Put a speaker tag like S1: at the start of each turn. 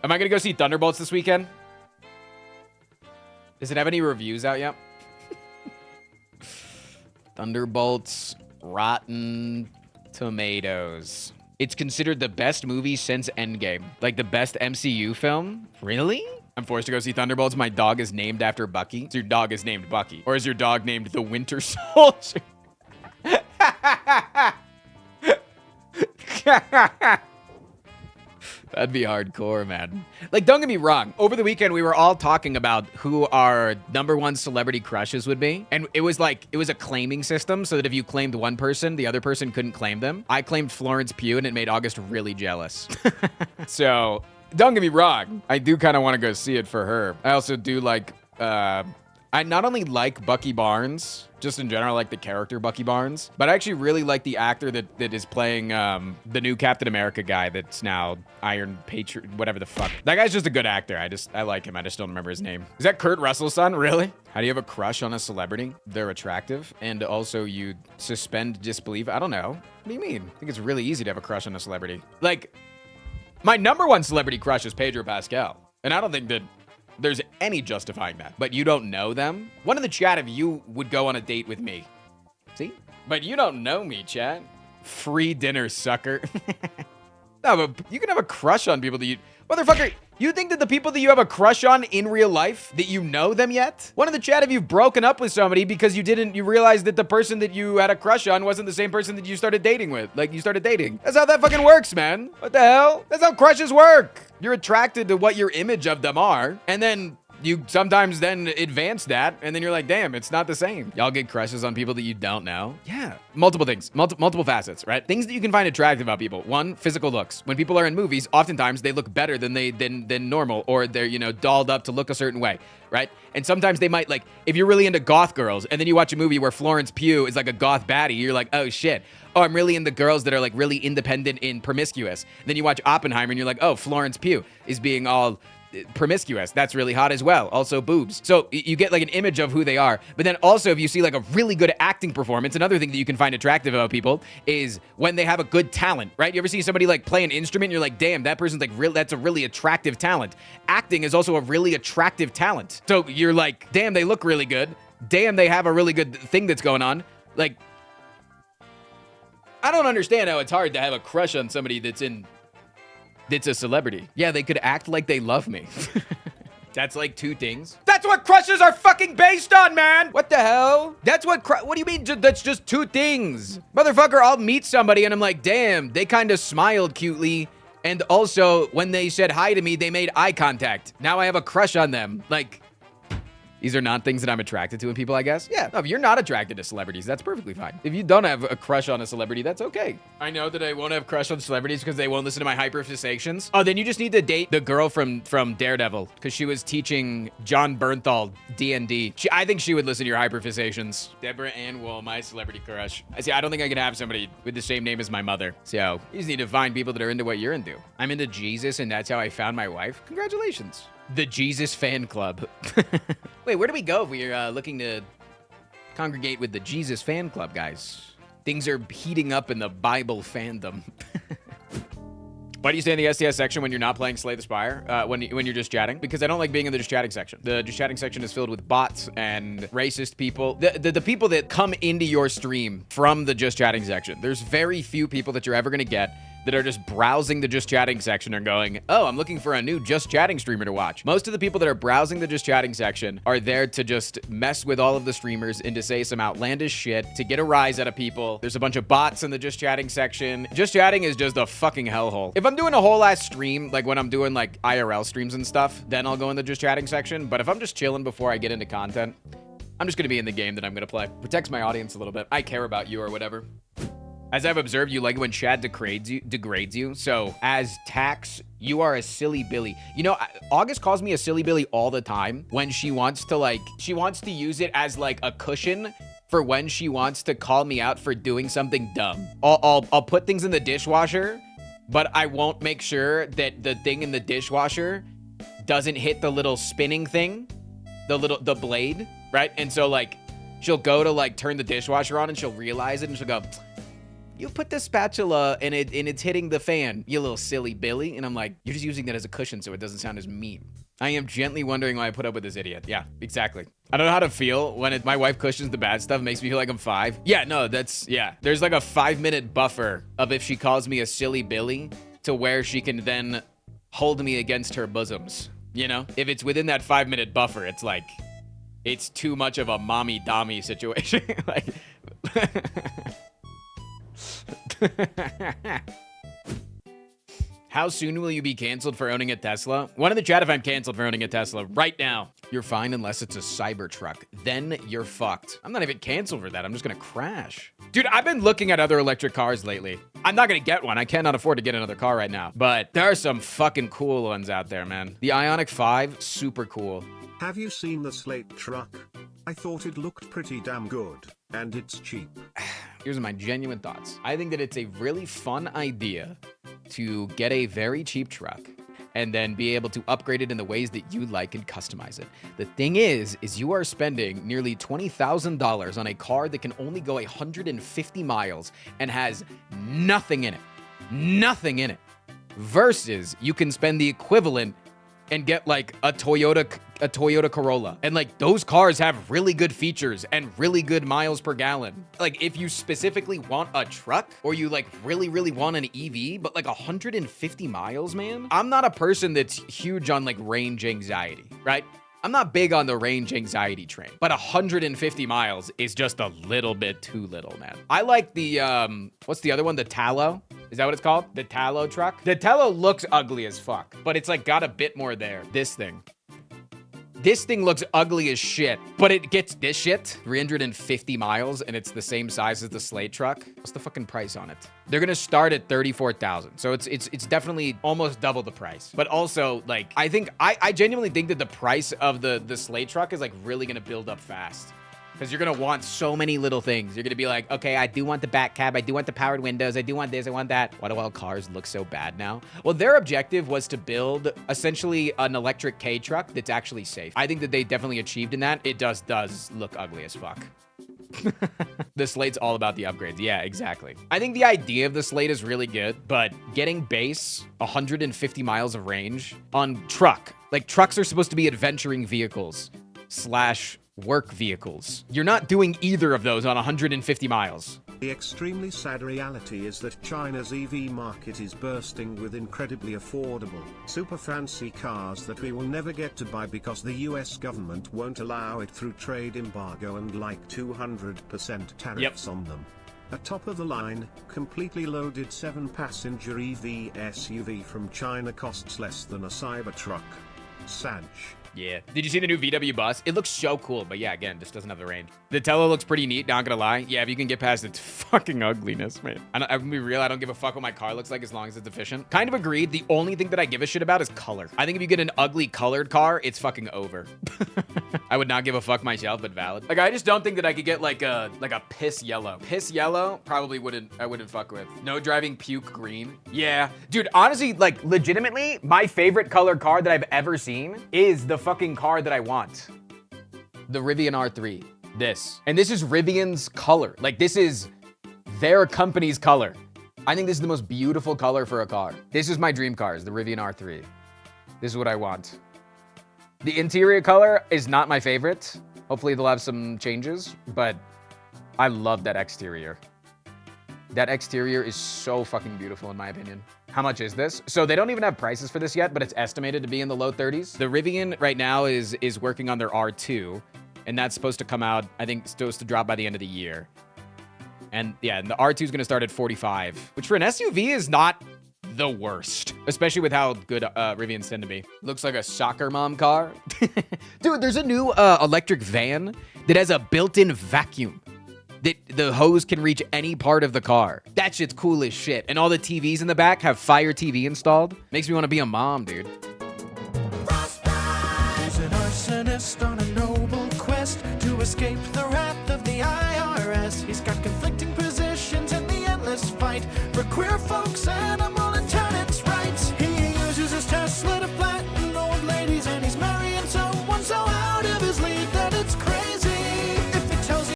S1: Am I gonna go see Thunderbolts this weekend? Does it have any reviews out yet? Thunderbolts, Rotten Tomatoes. It's considered the best movie since Endgame. Like the best MCU film? Really? I'm forced to go see Thunderbolts. My dog is named after Bucky. So your dog is named Bucky. Or is your dog named the Winter Soldier? That'd be hardcore, man. Like, don't get me wrong. Over the weekend, we were all talking about who our #1 celebrity crushes would be. And it was a claiming system so that if you claimed one person, the other person couldn't claim them. I claimed Florence Pugh and it made August really jealous. So, don't get me wrong. I do kind of want to go see it for her. I also do like, I not only like Bucky Barnes, just in general, I like the character Bucky Barnes, but I actually really like the actor that is playing the new Captain America guy that's now Iron Patriot, whatever the fuck. That guy's just a good actor. I like him. I just don't remember his name. Is that Kurt Russell's son? Really? How do you have a crush on a celebrity? They're attractive, and also you suspend disbelief. I don't know. What do you mean? I think it's really easy to have a crush on a celebrity. Like, my #1 celebrity crush is Pedro Pascal, and I don't think that there's any justifying that. But you don't know them? One in the chat if you would go on a date with me. See? But you don't know me, chat. Free dinner, sucker. No, but you can have a crush on people that you... Motherfucker, you think that the people that you have a crush on in real life, that you know them yet? One in the chat if you've broken up with somebody because you realized that the person that you had a crush on wasn't the same person that you started dating with. Like, you started dating. That's how that fucking works, man. What the hell? That's how crushes work. You're attracted to what your image of them are, and then you sometimes then advance that, and then you're like, damn, it's not the same. Y'all get crushes on people that you don't know? Yeah. Multiple things. Multiple facets, right? Things that you can find attractive about people. One, physical looks. When people are in movies, oftentimes they look better than normal, or they're, you know, dolled up to look a certain way, right? And sometimes they might, like, if you're really into goth girls, and then you watch a movie where Florence Pugh is like a goth baddie, you're like, oh shit. Oh, I'm really into girls that are like really independent and promiscuous. Then you watch Oppenheimer and you're like, oh, Florence Pugh is being all promiscuous. That's really hot as well. Also boobs. So you get like an image of who they are. But then also if you see like a really good acting performance, another thing that you can find attractive about people is when they have a good talent, right? You ever see somebody like play an instrument and you're like, damn, that person's like that's a really attractive talent. Acting is also a really attractive talent. So you're like, damn, they look really good. Damn, they have a really good thing that's going on. Like, I don't understand how it's hard to have a crush on somebody that's a celebrity. Yeah, they could act like they love me. That's like two things. That's what crushes are fucking based on, man! What the hell? That's what do you mean that's just two things? Motherfucker, I'll meet somebody and I'm like, damn, they kind of smiled cutely. And also, when they said hi to me, they made eye contact. Now I have a crush on them. Like, these are not things that I'm attracted to in people, I guess. Yeah, no, if you're not attracted to celebrities, that's perfectly fine. If you don't have a crush on a celebrity, that's okay. I know that I won't have crush on celebrities because they won't listen to my hyperfixations. Oh, then you just need to date the girl from Daredevil because she was teaching John Bernthal D&D. I think she would listen to your hyperfixations. Deborah Ann Wool, my celebrity crush. I don't think I can have somebody with the same name as my mother. So you just need to find people that are into what you're into. I'm into Jesus and that's how I found my wife. Congratulations. The Jesus Fan Club. Wait, where do we go if we're looking to congregate with the Jesus Fan Club, guys? Things are heating up in the Bible fandom. Why do you stay in the STS section when you're not playing Slay the Spire? When you're just chatting? Because I don't like being in the just chatting section. The just chatting section is filled with bots and racist people. The people that come into your stream from the just chatting section. There's very few people that you're ever gonna get that are just browsing the just chatting section and going, oh, I'm looking for a new just chatting streamer to watch. Most of the people that are browsing the just chatting section are there to just mess with all of the streamers and to say some outlandish shit, to get a rise out of people. There's a bunch of bots in the just chatting section. Just chatting is just a fucking hellhole. If I'm doing a whole ass stream, like when I'm doing like IRL streams and stuff, then I'll go in the just chatting section. But if I'm just chilling before I get into content, I'm just gonna be in the game that I'm gonna play. Protects my audience a little bit. I care about you or whatever. As I've observed, you like it when Chad degrades you. So as Tax, you are a silly Billy. You know, August calls me a silly Billy all the time when she wants to use it as like a cushion for when she wants to call me out for doing something dumb. I'll put things in the dishwasher, but I won't make sure that the thing in the dishwasher doesn't hit the little spinning thing, the blade, right? And so like she'll go to like turn the dishwasher on and she'll realize it and she'll go, you put the spatula and it's hitting the fan, you little silly Billy. And I'm like, you're just using that as a cushion so it doesn't sound as mean. I am gently wondering why I put up with this idiot. Yeah, exactly. I don't know how to feel when my wife cushions the bad stuff. It makes me feel like I'm 5. Yeah, no, yeah. There's like a 5-minute buffer of if she calls me a silly Billy to where she can then hold me against her bosoms. You know, if it's within that 5-minute buffer, it's like, it's too much of a mommy-dommy situation. Like, how soon will you be canceled for owning a Tesla? One in the chat if I'm canceled for owning a Tesla right now. You're fine unless it's a Cybertruck. Then you're fucked. I'm not even canceled for that. I'm just gonna crash. Dude, I've been looking at other electric cars lately. I'm not gonna get one. I cannot afford to get another car right now. But there are some fucking cool ones out there, man. The Ioniq 5, super cool.
S2: Have you seen the Slate truck? I thought it looked pretty damn good. And it's cheap.
S1: Here's my genuine thoughts. I think that it's a really fun idea to get a very cheap truck and then be able to upgrade it in the ways that you like and customize it. The thing is you are spending nearly $20,000 on a car that can only go 150 miles and has nothing in it. Nothing in it. Versus you can spend the equivalent and get like a Toyota Corolla. And like those cars have really good features and really good miles per gallon. Like if you specifically want a truck or you like really want an EV, but like 150 miles, man. I'm not a person that's huge on like range anxiety, right? I'm not big on the range anxiety train, but 150 miles is just a little bit too little, man. I like the, what's the other one? The Tallow? Is that what it's called? The Tallow truck? The Tallow looks ugly as fuck, but it's like got a bit more there. This thing looks ugly as shit, but it gets this shit, 350 miles, and it's the same size as the Slate truck. What's the fucking price on it? They're gonna start at 34,000. So it's definitely almost double the price. But also, like, I genuinely think that the price of the Slate truck is like really gonna build up fast. Because you're going to want so many little things. You're going to be like, okay, I do want the back cab. I do want the powered windows. I do want this. I want that. Why do all cars look so bad now? Well, their objective was to build essentially an electric K truck that's actually safe. I think that they definitely achieved in that. It does look ugly as fuck. The Slate's all about the upgrades. Yeah, exactly. I think the idea of the Slate is really good, but getting base 150 miles of range on truck. Like trucks are supposed to be adventuring vehicles / work vehicles. You're not doing either of those on 150 miles.
S2: The extremely sad reality is that China's EV market is bursting with incredibly affordable, super fancy cars that we will never get to buy because the US government won't allow it through trade embargo and like 200% tariffs on them. A top-of-the-line, completely loaded 7-passenger EV SUV from China costs less than a Cybertruck. Sag.
S1: Yeah. Did you see the new VW bus? It looks so cool, but yeah, again, just doesn't have the range. The Tello looks pretty neat, not gonna lie. Yeah, if you can get past its fucking ugliness, man. I'm gonna be real, I don't give a fuck what my car looks like as long as it's efficient. Kind of agreed. The only thing that I give a shit about is color. I think if you get an ugly colored car, it's fucking over. I would not give a fuck myself, but valid. Like, I just don't think that I could get like a piss yellow. Piss yellow, probably I wouldn't fuck with. No driving puke green. Yeah. Dude, honestly, like legitimately, my favorite colored car that I've ever seen is the fucking car that I want. The Rivian R3. This. And this is Rivian's color. Like, this is their company's color. I think this is the most beautiful color for a car. This is my dream car, is the Rivian R3. This is what I want. The interior color is not my favorite. Hopefully they'll have some changes, but I love that exterior. That exterior is so fucking beautiful in my opinion. How much is this? So they don't even have prices for this yet, but it's estimated to be in the low 30s. The Rivian right now is working on their R2, and that's supposed to come out, I think, supposed to drop by the end of the year. And yeah, and the R2 is gonna start at 45, which for an SUV is not the worst, especially with how good Rivians tend to be. Looks like a soccer mom car. Dude, there's a new electric van that has a built-in vacuum. The hose can reach any part of the car. That shit's cool as shit. And all the TVs in the back have Fire TV installed. Makes me want to be a mom, dude.
S3: He's an arsonist on a noble quest to escape the wrath of the IRS. He's got conflicting positions in the endless fight for queer folks and a